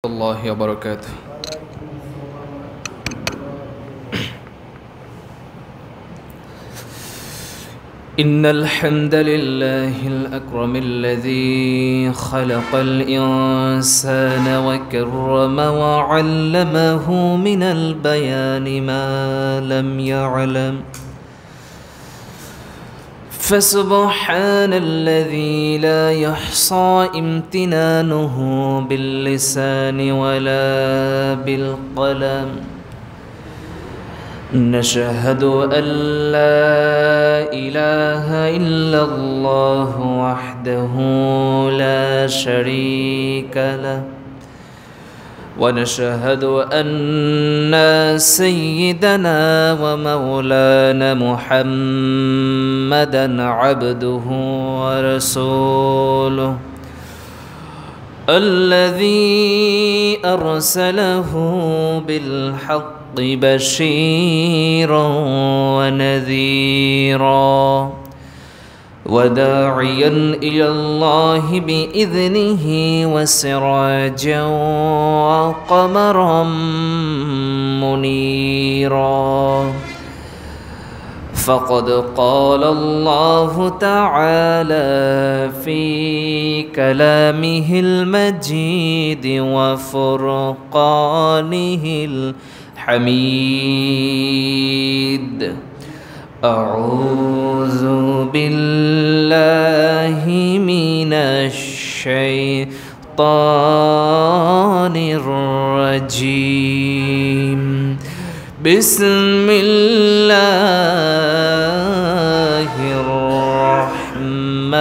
الله وبركاته. إن الحمد لله الأكرم الذي خلق الإنسان وكرم وعلمه من البيان ما لم يعلم، فسبحان الذي لا يحصى امتنانه باللسان ولا بالقلم. نشهد أن لا إله إلا الله وحده لا شريك له، ونشهد أن سيدنا ومولانا محمدًا عبده ورسوله الذي أرسله بالحق بشيرا ونذيرا، وداعيا إلى الله بإذنه وسراجا وقمرا منيرا. فقد قال الله تعالى في كلامه المجيد وفرقانه الحميد: أعوذ بالله من الشيطان الرجيم. بسم الله الرحمن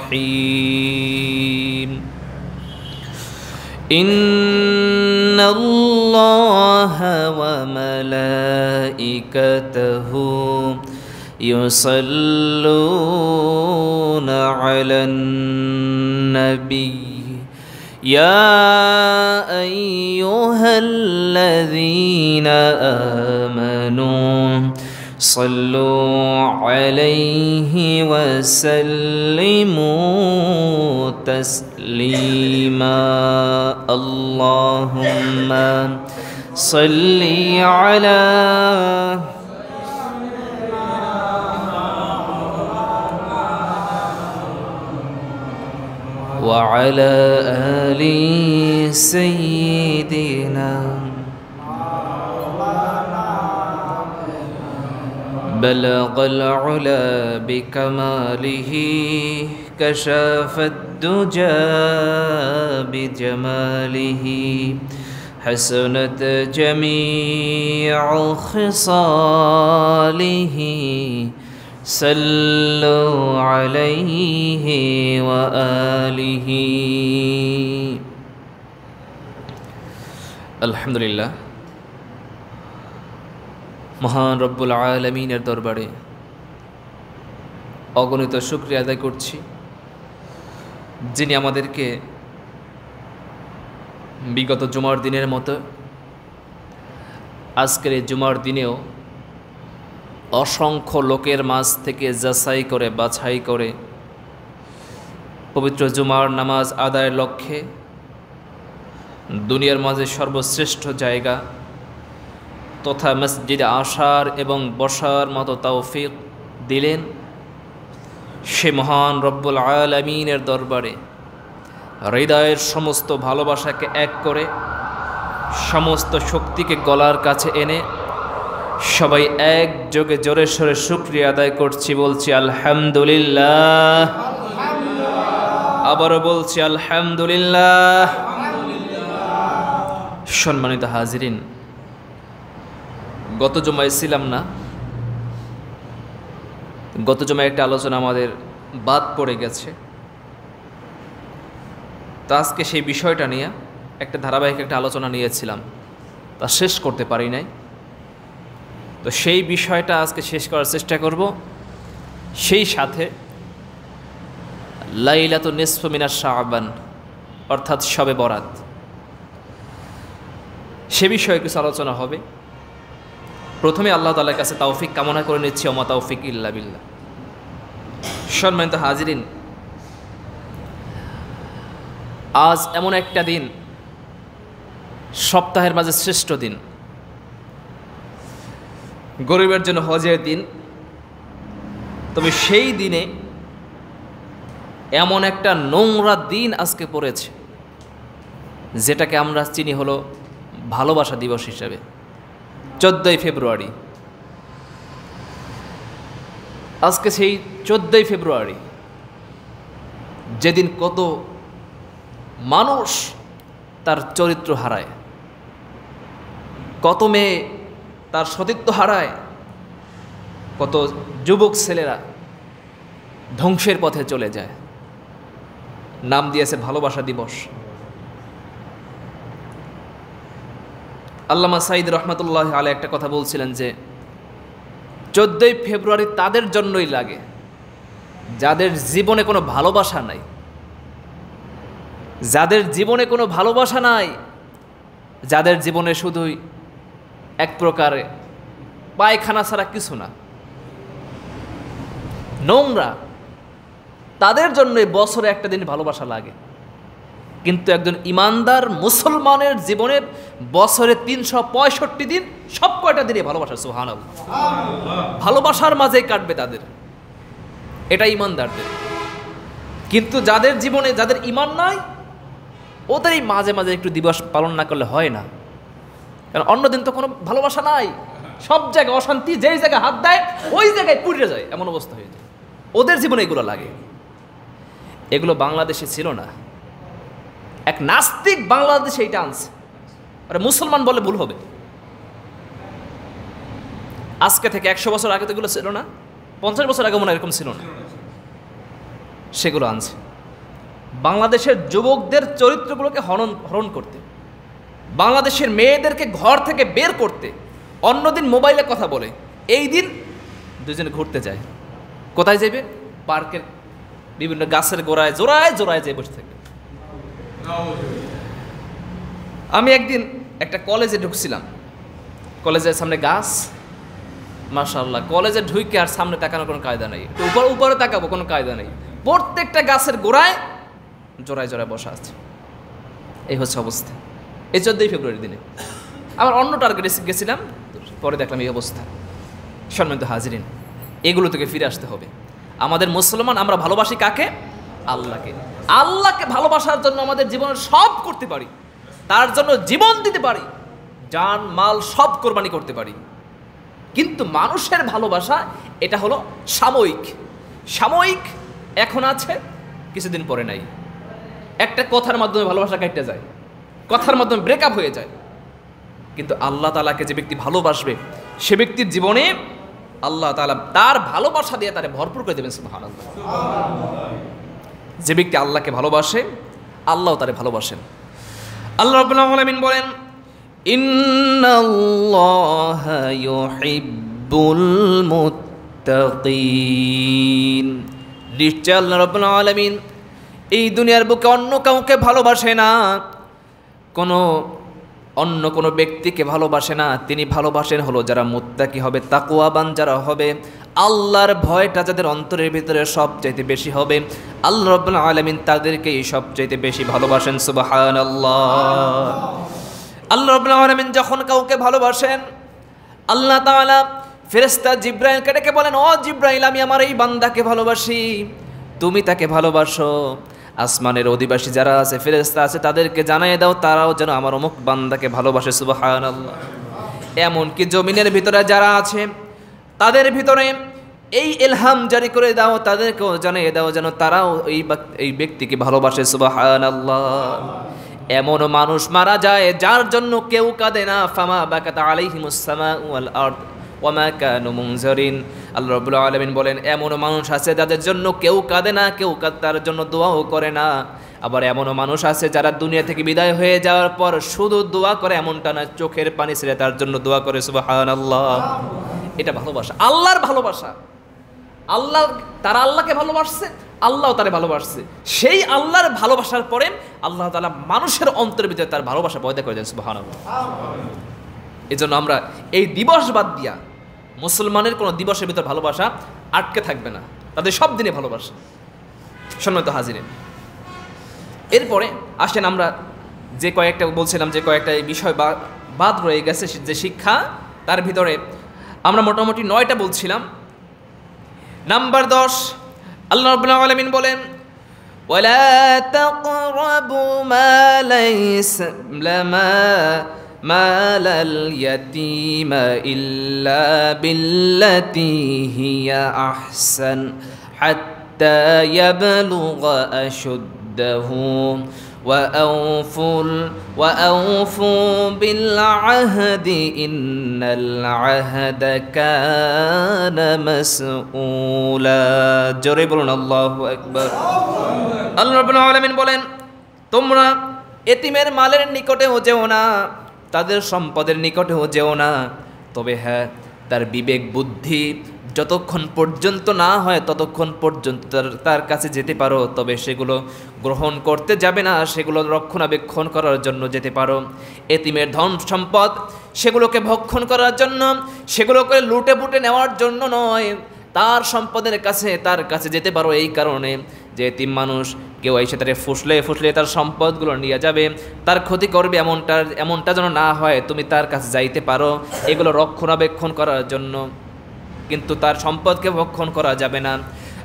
الرحيم. إن الله وملائكته يصلون على النبي يا أيها الذين آمنوا صلوا عليه وسلموا تسليما. اللهم صل على وعلى آل سيدنا. بلغ العلا بكماله، كشف الدجى بجماله، حسنت جميع خصاله. صلوا عليه وآله. আলহামদুলিল্লাহ, মহান রব্বুল আলামিনের দরবারে অগণিত শুকরিয়া আদায় করছি, যিনি আমাদেরকে বিগত জুমার দিনের মতো আজকের এই জুমার দিনেও অসংখ্য লোকের মাঝ থেকে যাচাই করে বাছাই করে পবিত্র জুমার নামাজ আদায়ের লক্ষ্যে দুনিয়ার মাঝে সর্বশ্রেষ্ঠ জায়গা তথা মসজিদে আসার এবং বসার মতো তৌফিক দিলেন। সে মহান রব্বুল আলামিনের দরবারে হৃদয়ের সমস্ত ভালোবাসাকে এক করে সমস্ত শক্তিকে গলার কাছে এনে সবাই একযোগে জোরে সোরে শুকরিয়া আদায় করছি, বলছি আলহামদুলিল্লাহ। আবারও বলছি আলহামদুলিল্লাহ। সম্মানিত হাজিরিন, গত জুমায় ছিলাম না, গত জুমায় একটা আলোচনা আমাদের বাদ পড়ে গেছে, তা আজকে সেই বিষয়টা নিয়ে একটা ধারাবাহিক একটা আলোচনা নিয়েছিলাম, তা শেষ করতে পারি নাই। তো সেই বিষয়টা আজকে শেষ করার চেষ্টা করব। সেই সাথে লাইলাতুন নিসফু মিনাশ শাবান অর্থাৎ শবে বরাত, সে বিষয়ে কিছু আলোচনা হবে। প্রথমে আল্লাহ তাআলার কাছে তৌফিক কামনা করে নিচ্ছি, ওমা তৌফিক ইল্লা বিল্লাহ। সম্মানিত হাজিরিন, আজ এমন একটা দিন, সপ্তাহের মাঝে শ্রেষ্ঠ দিন, গরিবের জন্য হজের দিন। তবে সেই দিনে এমন একটা নোংরা দিন আজকে পড়েছে, যেটাকে আমরা চিনি হলো ভালোবাসা দিবস হিসেবে, 14ই ফেব্রুয়ারি। আজকে সেই 14ই ফেব্রুয়ারি, যেদিন কত মানুষ তার চরিত্র হারায়, কত মেয়ে তার সতীত্ব হারায়, কত যুবক ছেলেরা ধ্বংসের পথে চলে যায়। নাম দিয়েছে ভালোবাসা দিবস। আল্লামা সাঈদ রহমতুল্লাহ আলাইহি একটা কথা বলছিলেন যে 14ই ফেব্রুয়ারি তাদের জন্যই লাগে যাদের জীবনে কোনো ভালোবাসা নাই, যাদের জীবনে কোনো ভালোবাসা নাই, যাদের জীবনে শুধুই এক প্রকারে পায়খানা ছাড়া কিছু না, নোংরা, তাদের জন্যই বছরে একটা দিন ভালোবাসা লাগে। কিন্তু একজন ইমানদার মুসলমানের জীবনের বছরে 365 দিন, সব কয়টা দিনে ভালোবাসা, সুবহানাল্লাহ, ভালোবাসার মাঝেই কাটবে তাদের, এটা ইমানদারদের। কিন্তু যাদের জীবনে, যাদের ইমান নাই, ওদের এই মাঝে মাঝে একটু দিবস পালন না করলে হয় না। কারণ অন্যদিন তো কোনো ভালোবাসা নাই, সব জায়গায় অশান্তি, যেই জায়গায় হাত দেয় ওই জায়গায় পুড়ে যায়, এমন অবস্থা হয়ে যায়। ওদের জীবনে এগুলো লাগে। এগুলো বাংলাদেশে ছিল না। এক নাস্তিক বাংলাদেশে এইটা আনছে, আরে মুসলমান বলে ভুল হবে। আজকে থেকে 100 বছর আগে তো এগুলো ছিল না, 50 বছর আগে মনে এরকম ছিল না, সেগুলো আনছে বাংলাদেশের যুবকদের চরিত্রগুলোকে হরণ করতে, বাংলাদেশের মেয়েদেরকে ঘর থেকে বের করতে। অন্যদিন মোবাইলে কথা বলে, এই দিন দুজনে ঘুরতে যায়। কোথায় যাবে? পার্কের বিভিন্ন গাছের গোড়ায় জোড়ায় জোড়ায় যেয়ে বসে থাকে। আমি একদিন একটা কলেজে ঢুকছিলাম, কলেজের সামনে গাছ, মাশাআল্লাহ, কলেজে ঢুকে আর সামনে তাকানোর কোনো কায়দা নেই, উপরে তাকাবো কোনো কায়দা নেই, প্রত্যেকটা গাছের গোড়ায় জোড়ায় জোড়ায় বসা আছে। এই হচ্ছে অবস্থা এই 14ই ফেব্রুয়ারি দিনে। আমার অন্য টার্গেটে গেছিলাম, পরে দেখলাম এই অবস্থা। সম্মানিত হাজিরিন, এগুলো থেকে ফিরে আসতে হবে। আমাদের মুসলমান, আমরা ভালোবাসি কাকে? আল্লাহকে। আল্লাহকে ভালোবাসার জন্য আমাদের জীবনে সব করতে পারি, তার জন্য জীবন দিতে পারি, জান মাল সব কোরবানি করতে পারি। কিন্তু মানুষের ভালোবাসা এটা হলো সাময়িক, সাময়িক, এখন আছে, কিছুদিন পরে নাই। একটা কথার মাধ্যমে ভালোবাসা কাটতে যায়, কথার মাধ্যমে ব্রেকআপ হয়ে যায়। কিন্তু আল্লাহ তাআলাকে যে ব্যক্তি ভালোবাসবে, সে ব্যক্তির জীবনে আল্লাহ তাআলা তার ভালোবাসা দিয়ে তারে ভরপুর করে দেবেন, সুবহানাল্লাহ। যে ব্যক্তি আল্লাহকে ভালোবাসে, আল্লাহ তারে ভালোবাসেন। আল্লাহ রাব্বুল আলামিন বলেন, ইন্নাল্লাহা ইউহিব্বুল মুত্তাকিন। নিশ্চয় আল্লাহ রাব্বুল আলামিন এই দুনিয়ার বুকে অন্য কাউকে ভালোবাসে না, অন্য কোনো ব্যক্তিকে ভালোবাসে না। তিনি ভালোবাসেন হলো যারা মুত্তাকি হবে, তাকওয়াবান যারা হবে, আল্লাহর ভয়টা যাদের অন্তরের ভিতরে সবচাইতে বেশি হবে, আল্লাহ রাব্বুল আলামিন তাদেরকেই সবচাইতে বেশি ভালোবাসেন, সুবহানাল্লাহ। আল্লাহ রাব্বুল আলামিন যখন কাউকে ভালোবাসেন, আল্লাহ তাআলা ফেরেশতা জিবরাইলকে ডেকে বলেন, ও জিবরাইল, আমি আমার এই বান্দাকে ভালোবাসি, তুমি তাকে ভালোবাসো। আসমানের অধিবাসী যারা আছে, ফেরেশতা আছে, তাদেরকে জানিয়ে দাও তারাও যেন আমার অমুক বান্দাকে ভালোবাসে, সুবহানাল্লাহ। এমনকি জমিনের ভিতরে যারা আছে তাদের ভিতরে এই ইলহাম জারি করে দাও, তাদেরকেও জানিয়ে দাও যেন তারাও এই ব্যক্তিকে ভালোবাসে, সুবহানাল্লাহ। এমন মানুষ মারা যায় যার জন্য কেউ কাঁদে না, ফামা বাকাত আলাইহিমুস সামাউ ওয়াল আরদ ওয়া মা কানু মুনজারিন। আল্লাহ রাব্বুল আলামিন বলেন, এমন মানুষ আছে যাদের জন্য কেউ কাঁদে না, কেউ তার জন্য দোয়াও করে না। আবার এমনও মানুষ আছে যারা দুনিয়া থেকে বিদায় হয়ে যাওয়ার পর শুধু দোয়া করে, এমনটা না, চোখের পানি ছেড়ে তার জন্য দোয়া করে, সুবহানাল্লাহ। এটা ভালোবাসা, আল্লাহর ভালোবাসা। তারা আল্লাহকে ভালোবাসছে, আল্লাহ তারে ভালোবাসছে। সেই আল্লাহর ভালোবাসার পরে আল্লাহ তাআলা মানুষের অন্তরের ভিতরে তার ভালোবাসা পয়দা করে দেন, সুবহানাল্লাহ। এই জন্য আমরা এই দিবস বাদ দিয়া, মুসলমানের কোনো দিবসের ভিতর ভালোবাসা আটকে থাকবে না, তাদের সব দিনে ভালোবাসা। সম্মানিত হাজিরিন, এরপরে আসেন আমরা যে কয়েকটা বলছিলাম, যে কয়েকটা বিষয় বাদ রয়ে গেছে যে শিক্ষা, তার ভিতরে আমরা মোটামুটি 9টা বলছিলাম। নাম্বার 10, আল্লাহ রাব্বুল আলামিন বলেন ওয়ালা তাকরাবু মালাল ইয়াতীমা ইল্লা বিল্লাতী হিয়া আহসান হাত্তা ইয়াবলুগা আশুদ্দাহু وأوفوا بالعهد إن العهد كان مسؤولا জোরে বলুন আল্লাহু আকবার। আল্লাহ রাব্বুল আলামিন বলেন তোমরা এতিমের মালের নিকটেও যেও না, তাদের সম্পদের নিকটেও যেও না, তবে হ্যাঁ তার বিবেক বুদ্ধি যতক্ষণ পর্যন্ত না হয় ততক্ষণ পর্যন্ত তার কাছে যেতে পারো, তবে সেগুলো গ্রহণ করতে যাবে না, সেগুলো রক্ষণাবেক্ষণ করার জন্য যেতে পারো। এতিমের ধন সম্পদ সেগুলোকে ভক্ষণ করার জন্য, সেগুলোকে লুটে পুটে নেওয়ার জন্য নয়, তার সম্পদের কাছে তার কাছে যেতে পারো এই কারণে যে এতিম মানুষ কেউ এসে তারে ফুসলে তার সম্পদগুলো নিয়ে যাবে, তার ক্ষতি করবে, এমনটা যেন না হয়, তুমি তার কাছে যাইতে পারো এগুলো রক্ষণাবেক্ষণ করার জন্য, কিন্তু তার সম্পদকে ভক্ষণ করা যাবে না।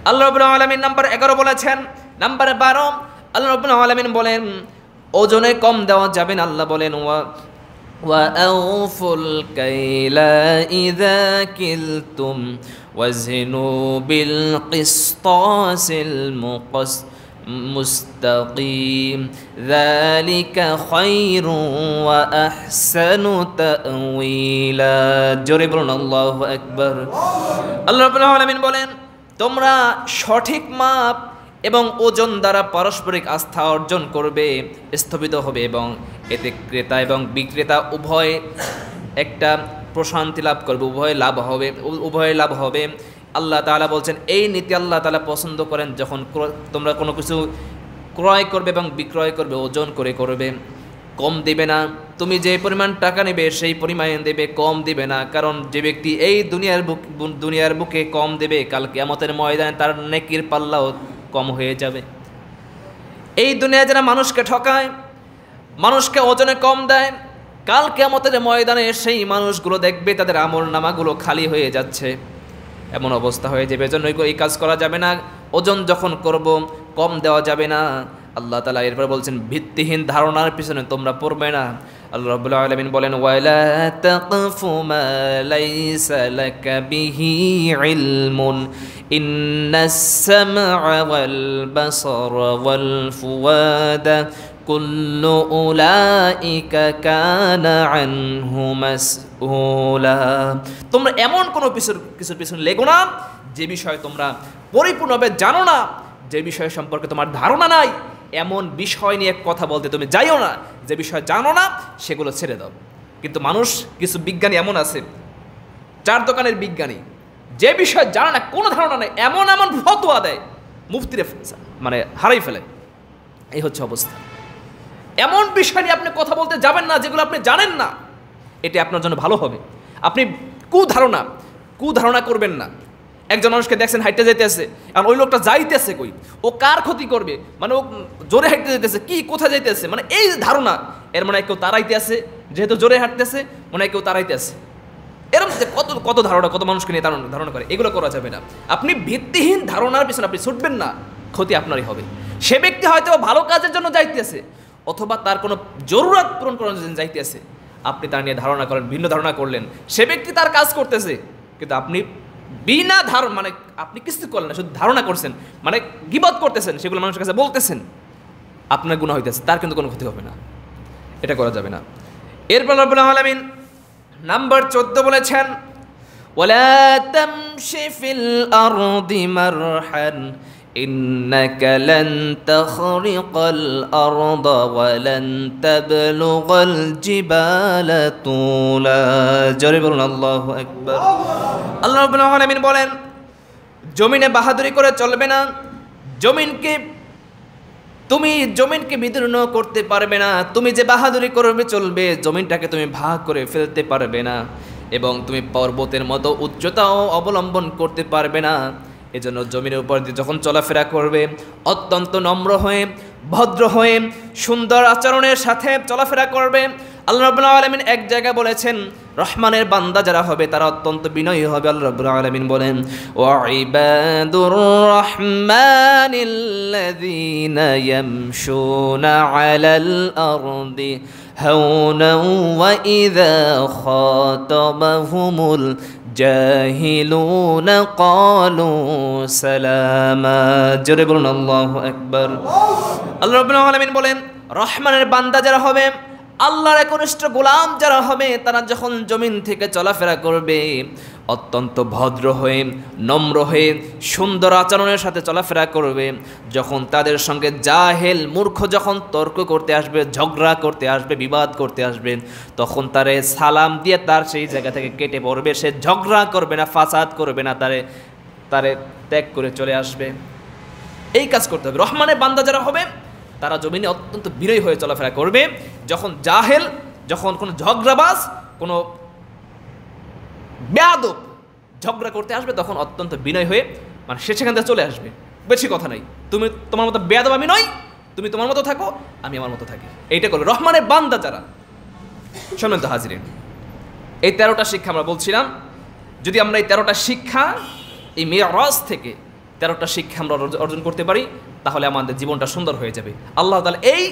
আল্লাহ রাব্বুল আলামিন নাম্বার 11 বলেছেন। নাম্বার 12 আল্লাহ রাব্বুল আলামিন বলেন ওজনে কম দেওয়া যাবে না। আল্লাহ বলেন ওয়া আউফুল কাইলা ইযা কিলতুম ওয়াজনু বিল কিসতাসিল মুস্তাকিম যালিকা খায়রু ওয়া আহসানু তা'ওয়িলা জোরে বলুন আল্লাহু আকবার। আল্লাহ রাব্বুল আলামিন বলেন তোমরা সঠিক মাপ এবং ওজন দ্বারা পারস্পরিক আস্থা অর্জন করবে, স্থপিত হবে, এবং এতে ক্রেতা এবং বিক্রেতা উভয় একটা প্রশান্তি লাভ করবে, উভয় লাভ হবে। আল্লাহ তাআলা বলছেন এই নীতি আল্লাহ তাআলা পছন্দ করেন যখন তোমরা কোনো কিছু ক্রয় করবে এবং বিক্রয় করবে ওজন করে করবে, কম দিবে না। তুমি যে পরিমাণ টাকা নেবে সেই পরিমাণ দেবে, কম দিবে না। কারণ যে ব্যক্তি এই দুনিয়ার বুকে কম দেবে, কাল কিয়ামতের ময়দানে তার নেকির পাল্লাও কম হয়ে যাবে। এই দুনিয়ায় যারা মানুষকে ঠকায়, মানুষকে ওজনে কম দেয়, কাল কিয়ামতের ময়দানে সেই মানুষগুলো দেখবে তাদের আমলনামাগুলো খালি হয়ে যাচ্ছে, এমন অবস্থা হয়ে যাবে। এজন্য এই কাজ করা যাবে না। ওজন যখন করব কম দেওয়া যাবে না। আল্লাহ তাআলা এরপর বলছেন ভিত্তিহীন ধারণার পিছনে তোমরা পড়বে না। আল্লাহ রাব্বুল আলামিন বলেন ওয়ালা তাকফু মা লাইসা লাকা বিহি ইলমুন ইন্নাস সামআ ওয়াল বাসারা ওয়াল ফুয়াদা কুল্লু উলাইকা কানা আনহু মাসউলা। তোমরা এমন কোনো কিছুর পিছনে লেগো না যে বিষয়ে তোমরা পরিপূর্ণভাবে জানো না, যে বিষয় সম্পর্কে তোমার ধারণা নাই, এমন বিষয় নিয়ে কথা বলতে তুমি যাইও না। যে বিষয় জানো না সেগুলো ছেড়ে দাও। কিন্তু মানুষ, কিছু বিজ্ঞানী এমন আছে, চার দোকানের বিজ্ঞানী, যে বিষয় জানে না, কোনো ধারণা নেই, এমন ফতোয়া দেয়, মুফতিরে মানে হারাই ফেলে। এই হচ্ছে অবস্থা। এমন বিষয় নিয়ে আপনি কথা বলতে যাবেন না যেগুলো আপনি জানেন না, এটা আপনার জন্য ভালো হবে। আপনি কুধারণা করবেন না। একজন মানুষকে দেখছেন হাইটে যাইতেছে, আর ওই লোকটা যাইতেছে কই, ও কার ক্ষতি করবে, মানে ও জোরে হাঁটতে যেতেছে, কি কোথায় যাইতেছে, মানে এই ধারণা, এর মনে হয় কেউ তাড়াইতে আছে, যেহেতু জোরে হাঁটতেছে মনে হয় কেউ তাড়াইতে আছে। এরকম যে কত ধারণা, কত মানুষকে নিয়ে ধারণা করে, এগুলো করা যাবে না। আপনি ভিত্তিহীন ধারণার পিছনে আপনি ছুটবেন না, ক্ষতি আপনারই হবে। সে ব্যক্তি হয়তো ভালো কাজের জন্য যাইতেছে, অথবা তার কোনো জরুরত পূরণ করার জন্য যাইতেছে, আপনি তার নিয়ে ধারণা করেন, ভিন্ন ধারণা করলেন। সে ব্যক্তি তার কাজ করতেছে, কিন্তু আপনি বিনা ধারণা, মানে আপনি কিছু করলেন না, শুধু ধারণা করছেন, মানে গীবত করতেছেন, সেগুলো মানুষের কাছে বলতেছেন, আপনার গুনাহ হইতেছে, তার কিন্তু কোনো ক্ষতি হবে না। এটা করা যাবে না। এরপর রব্বুল আলামিন নাম্বার 14 বলেছেন ওয়ালা তামশি ফিল আরদি মারহান ইন্নাকা লান তাখরিকাল আরদা ওয়া লান তাবলুগাল জিবালা তুলা জোরে বলুন আল্লাহু আকবার। আল্লাহ রাব্বুল আলামিন বলেন জমিনে বাহাদুরি করে চলবে না। তুমি জমিনকে বিদীর্ণ করতে পারবে না। তুমি যে বাহাদুরি করবে চলবে, জমিনটাকে তুমি ভাগ করে ফেলতে পারবে না, এবং তুমি পর্বতের মতো উচ্চতাও অবলম্বন করতে পারবে না। এজন্য জমিনের উপর দিয়ে যখন চলাফেরা করবে অত্যন্ত নম্র হয়ে, ভদ্র হয়ে সুন্দর আচরণের সাথে চলাফেরা করবে। আল্লাহ রাব্বুল আলামিন এক জায়গায় বলেছেন রহমানের বান্দা যারা হবে তারা অত্যন্ত বিনয়ী হবে। আল্লাহ রাব্বুল আলামিন বলেন ওয়া ইবাদুর রহমানিল্লাযীনা ইয়ামশুনা আলাল আরদি হাওনা ওয়া ইযা খাতাবাহুমুল জাহিলুনা ক্বালু সালামা। জোরে বলুন আল্লাহু আকবার। আল্লাহ রাব্বুল আলামিন বলেন রহমানের বান্দা যারা হবে, আল্লাহর একনিষ্ঠ গোলাম যারা হবে, তারা যখন জমিন থেকে চলাফেরা করবে অত্যন্ত ভদ্র হয়ে নম্র হয়ে সুন্দর আচরণের সাথে চলাফেরা করবে। যখন তাদের সঙ্গে জাহেল মূর্খ যখন তর্ক করতে আসবে, ঝগড়া করতে আসবে, বিবাদ করতে আসবে, তখন তারে সালাম দিয়ে তার সেই জায়গা থেকে কেটে পড়বে। সে ঝগড়া করবে না, ফাসাদ করবে না, তারে ত্যাগ করে চলে আসবে। এই কাজ করতে হবে। রহমানের বান্দা যারা হবে তারা জমিনে অত্যন্ত বিনয়ী হয়ে চলাফেরা করবে। যখন জাহেল, যখন কোনো ঝগড়াবাজ, কোনো বেয়াদব ঝগড়া করতে আসবে, তখন অত্যন্ত বিনয় হয়ে মানে সে সেখান থেকে চলে আসবে। বেশি কথা নাই, তুমি তোমার মতো বেয়াদব আমি নই, তুমি তোমার মতো থাকো, আমি আমার মতো থাকি। এইটা করবে রহমানের বান্দা যারা। সম্মানিত হাজিরিন, এই 13টা শিক্ষা আমরা বলছিলাম। যদি আমরা এই 13টা শিক্ষা, এই মিরাজ থেকে 13টা শিক্ষা আমরা অর্জন করতে পারি, তাহলে আমাদের জীবনটা সুন্দর হয়ে যাবে। আল্লাহ তাআলা এই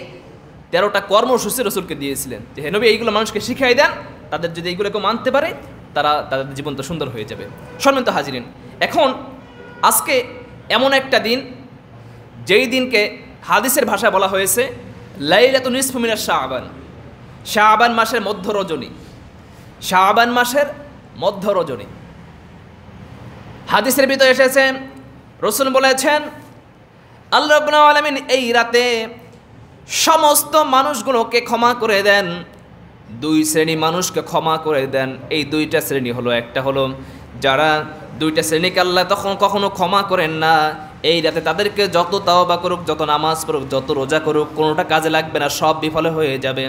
13টা কর্মসূচি রাসূলকে দিয়েছিলেন যে হে নবী এইগুলো মানুষকে শিখিয়ে দেন, তাদের যদি এইগুলোকে মানতে পারে তাদের জীবনটা সুন্দর হয়ে যাবে। সম্মানিত হাজিরিন, এখন আজকে এমন একটা দিন যেই দিনকে হাদিসের ভাষায় বলা হয়েছে লাইলাতুন নিসফু মিনাশ শাবান, শাবান মাসের মধ্য রজনী, শাবান মাসের মধ্য রজনী। হাদিসের ভিতরে এসেছে রাসূল বলেছেন আল্লাহ রাব্বুল আলামিন এই রাতে সমস্ত মানুষগুলোকে ক্ষমা করে দেন। 2 শ্রেণী মানুষকে ক্ষমা করে দেন। এই 2টা শ্রেণী হলো, একটা হলো যারা 2টা শ্রেণীকে আল্লাহ তখন কখনো ক্ষমা করেন না, এই রাতে তাদেরকে যত তাওবা করুক, যত নামাজ পড়ুক, যত রোজা করুক, কোনোটা কাজে লাগবে না, সব বিফল হয়ে যাবে।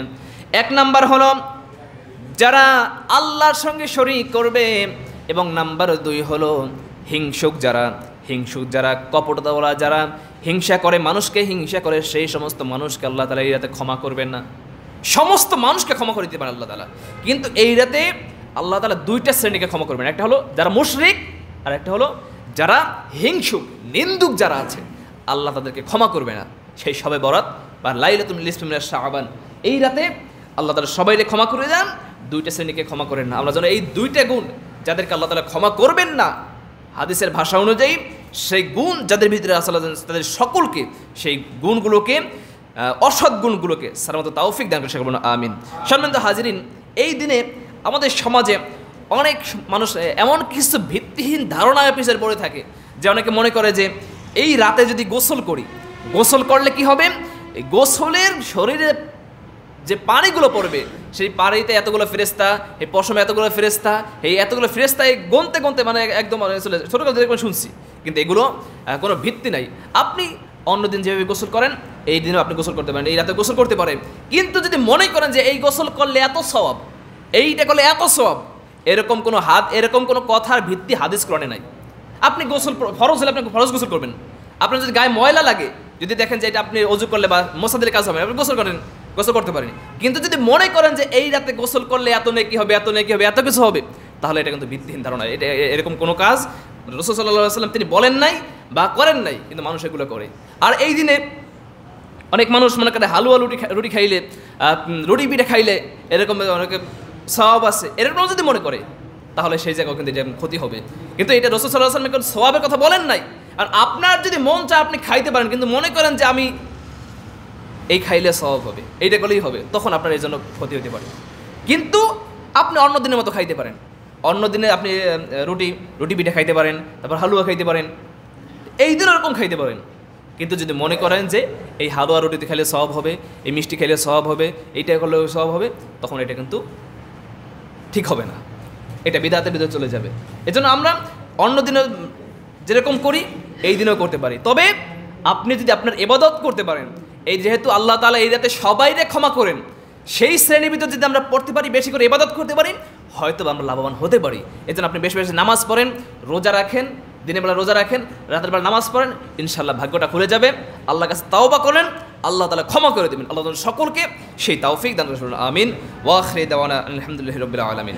1 নাম্বার হলো যারা আল্লাহর সঙ্গে শরীক করবে, এবং নাম্বার 2 হলো হিংসুক যারা কপটতাওয়ালা, যারা হিংসা করে, মানুষকে হিংসা করে, সেই সমস্ত মানুষকে আল্লাহ তাআলা এই রাতে ক্ষমা করবেন না। সমস্ত মানুষকে ক্ষমা করে দিতে পারেন আল্লাহ তাআলা, কিন্তু এই রাতে আল্লাহ তাআলা 2টা শ্রেণীকে ক্ষমা করবেন। একটা হলো যারা মুশরিক, আর একটা হলো যারা হিংসুক, নিন্দুক যারা আছে, আল্লাহ তাদেরকে ক্ষমা করবে না। সেই শবে বরাত বা লাইলাতুল নিসফি মিনাশ শাবান, এই রাতে আল্লাহ তাআলা সবাইকে ক্ষমা করে দেন, 2টা শ্রেণীকে ক্ষমা করেন না। আমরা যেন এই 2টা গুণ যাদেরকে আল্লাহ তাআলা ক্ষমা করবেন না, হাদিসের ভাষা অনুযায়ী সেই গুণ যাদের ভিতরে আসলে তাদের সকলকে সেই গুণগুলোকে, অসৎ গুণগুলোকে সালামত তৌফিক দান করে, বলুন আমিন। সম্মানিত হাজিরিন, এই দিনে আমাদের সমাজে অনেক মানুষ এমন কিছু ভিত্তিহীন ধারণার পিছনে পড়ে থাকে যে অনেকে মনে করে যে এই রাতে যদি গোসল করি, গোসল করলে কি হবে, এই গোসলের শরীরে যে পানিগুলো পড়বে সেই পানিতে এতগুলো ফেরেশতা, এই পশমে এতগুলো ফেরেশতা, এই এতগুলো ফেরেশতা এই গুনতে গুনতে মানে একদম ছোটকাল থেকে শুনছি, কিন্তু এগুলো কোনো ভিত্তি নাই। আপনি অন্যদিন যেভাবে গোসল করেন এই দিনও আপনি গোসল করতে পারেন, এই রাতে গোসল করতে পারেন, কিন্তু যদি মনে করেন যে এই গোসল করলে এত সওয়াব, এইটা করলে এত সওয়াব, এরকম কোনো কথার ভিত্তি হাদিস কোরআনে নাই। আপনি গোসল ফরজ হলে আপনি ফরজ গোসল করবেন। আপনার যদি গায়ে ময়লা লাগে, যদি দেখেন যে এটা আপনি ওযু করলে বা মোসাদের কাজ হবে, আপনি গোসল করেন, গোসল করতে পারেন। কিন্তু যদি মনে করেন যে এই রাতে গোসল করলে এত নেকি হবে, এত নেকি হবে, এত কিছু হবে, তাহলে এটা কিন্তু ভিত্তিহীন ধারণা। এটা এরকম কোনো কাজ রাসূল সাল্লাল্লাহু আলাইহি ওয়াসাল্লাম তিনি বলেন নাই বা করেন নাই, কিন্তু মানুষ এগুলো করে। আর এই দিনে অনেক মানুষ মনে করে হালুয়া রুটি খাইলে, রুটি পিঠা খাইলে এরকম অনেকে সওয়াব আছে, এরকম যদি মনে করে তাহলে সেই জায়গায় কিন্তু এটা ক্ষতি হবে। কিন্তু এটা রাসূল সাল্লাল্লাহু আলাইহি ওয়াসাল্লাম সওয়াবের কথা বলেন নাই। আর আপনার যদি মন চায় আপনি খাইতে পারেন, কিন্তু মনে করেন যে আমি এই খাইলে সওয়াব হবে, এইটা করলেই হবে, তখন আপনার এই জন্য ক্ষতি হতে পারে। কিন্তু আপনি অন্য দিনের মতো খাইতে পারেন, অন্য দিনে আপনি রুটি পিঠা খাইতে পারেন, তারপর হালুয়া খাইতে পারেন, এই দিন ওরকম খাইতে পারেন। কিন্তু যদি মনে করেন যে এই হালুয়া রুটিতে খাইলে সওয়াব হবে, এই মিষ্টি খাইলে সওয়াব হবে, এইটা করলে সওয়াব হবে, তখন এটা কিন্তু ঠিক হবে না, এটা বিদআতের ভিতরে চলে যাবে। এজন্য আমরা অন্য দিনে যেরকম করি এই দিনেও করতে পারি। তবে আপনি যদি আপনার ইবাদত করতে পারেন, এই যেহেতু আল্লাহ তাআলা এই রাতে সবাইকে ক্ষমা করেন, সেই শ্রেণীর ভিতরে যদি আমরা পড়তে পারি, বেশি করে ইবাদত করতে পারি, হয়তো আমরা লাভবান হতে পারি। এই জন্য আপনি বেশি বেশি নামাজ পড়েন, রোজা রাখেন, দিনের বেলা রোজা রাখেন, রাতের বেলা নামাজ পড়েন, ইনশাআল্লাহ ভাগ্যটা খুলে যাবে। আল্লাহর কাছে তাওবা করেন, আল্লাহ তাআলা ক্ষমা করে দেবেন। আল্লাহ তাআলা সকলকে সেই তৌফিক দান করুন। আমিন। ওয়া আখিরি দাওয়ানা আলহামদুলিল্লাহি রাব্বিল আলামিন।